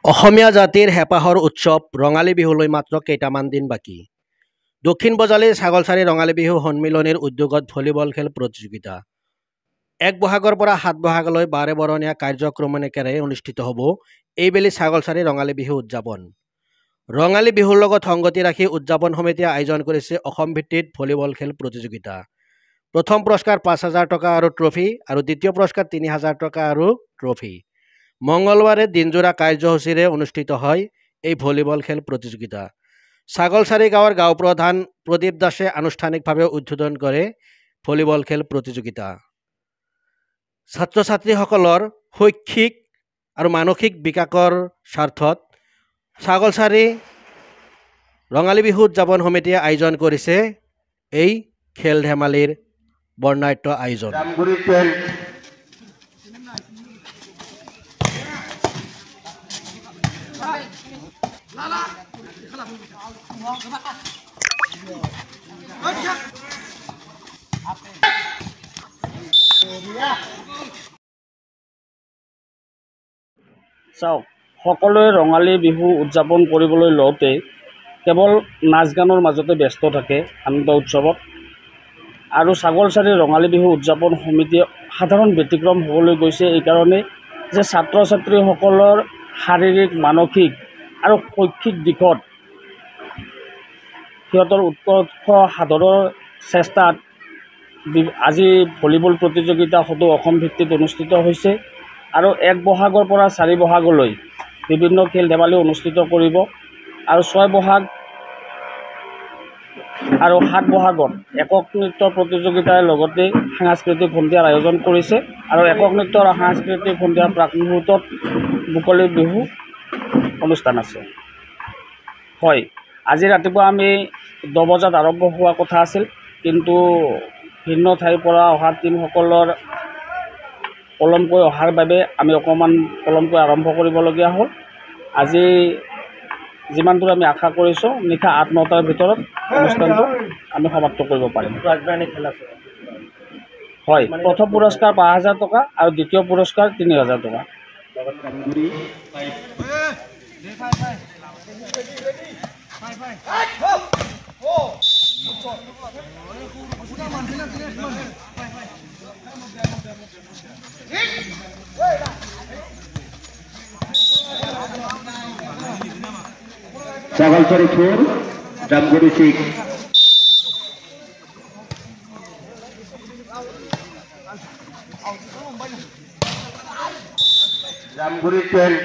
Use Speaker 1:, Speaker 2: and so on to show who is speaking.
Speaker 1: অসমীয়া জাতিৰ হেঁপাহৰ উৎসৱ ৰঙালী বিহুলৈ মাত্ৰ কেইটামান দিন বাকী। দক্ষিণ বজালী ছাগলচাৰী ৰঙালী বিহু সন্মিলনীৰ উদ্যোগত ভলীবল খেল প্ৰতিযোগিতা ১ বহাগৰ পৰা ৭ বহাগলৈ বাৰেবৰণীয়া কাৰ্যক্ৰমণিকাৰে অনুষ্ঠিত হ'ব এইবেলি ছাগলচাৰী ৰঙালী বিহু উদযাপন। ৰঙালী বিহুৰ লগত সংগতি ৰাখি উদযাপন সমিতিয়ে আয়োজন কৰিছে অসম ভিত্তিত ভলীবল খেল প্ৰতিযোগিতা। প্ৰথম পুৰস্কাৰ ৫,০০০ টকা আৰু ট্ৰফি আৰু দ্বিতীয় পুৰস্কাৰ ৩,০০০ টকা আৰু ট্ৰফি। মঙলবাৰে দিনজোৰা কাৰ্যসূচীৰে অনুষ্ঠিত হয় এই ভলীবল খেল প্ৰতিযোগিতা। ছাগলচাৰী গাঁৱৰ গাঁও প্ৰধান প্ৰদীপ দাসে আনুষ্ঠানিকভাৱে উদ্বোধন কৰে ভলীবল খেল প্ৰতিযোগিতা। ছাত্ৰ ছাত্ৰীসকলৰ শৈক্ষিক আৰু মানসিক বিকাশৰ স্বাৰ্থত ছাগলচাৰী ৰঙালী বিহু উদযাপন সমিতিয়ে আয়োজন কৰিছে এই খেল ধেমালিৰ বৰ্ণাঢ্য আয়োজন।
Speaker 2: চাওক, সকলোৱে ৰঙালী বিহু উদযাপন কৰিবলৈ লওঁতে কেৱল নাচ গানৰ মাজতে ব্যস্ত থাকে আনন্দ উৎসৱত। আৰু ছাগলচাৰী ৰঙালী বিহু উদযাপন সমিতিয়ে সাধাৰণ ব্যতিক্ৰম হ'বলৈ গৈছে এইকাৰণে যে ছাত্ৰ ছাত্ৰীসকলৰ শাৰীৰিক মানসিক আৰু শৈক্ষিক দিশত সিহঁতৰ উৎকৰ্ষ সাধনৰ চেষ্টাত আজি ভলীবল প্ৰতিযোগিতা সদৌ অসম ভিত্তিত অনুষ্ঠিত হৈছে আৰু ১ বহাগৰ পৰা ৪ বহাগলৈ বিভিন্ন খেল ধেমালি অনুষ্ঠিত কৰিব আৰু ৬ বহাগ আৰু ৭ বহাগত একক নৃত্য প্ৰতিযোগিতাৰ লগতে সাংস্কৃতিক সন্ধিয়াৰ আয়োজন কৰিছে আৰু একক নৃত্য আৰু সাংস্কৃতিক সন্ধিয়াৰ প্ৰাকমুহূৰ্তত মুকলি বিহু অনুষ্ঠান আছে। হয়, আজি ৰাতিপুৱা আমি ১০ বজাত আৰম্ভ হোৱা কথা আছিল, কিন্তু ভিন্ন ঠাইৰ পৰা অহা টীমসকলৰ পলমকৈ অহাৰ বাবে আমি অকণমান পলমকৈ আৰম্ভ কৰিবলগীয়া হ'ল। আজি যিমান দূৰ আমি আশা কৰিছোঁ নিশা ৮-৯টাৰ ভিতৰত অনুষ্ঠানটো আমি সমাপ্ত কৰিব পাৰিম। হয়, প্ৰথম পুৰস্কাৰ ৫,০০০ টকা আৰু দ্বিতীয় পুৰস্কাৰ ৩,০০০ টকা।
Speaker 3: ছাগলচাৰী 4 জামগুৰি 6। জামগুৰি 12।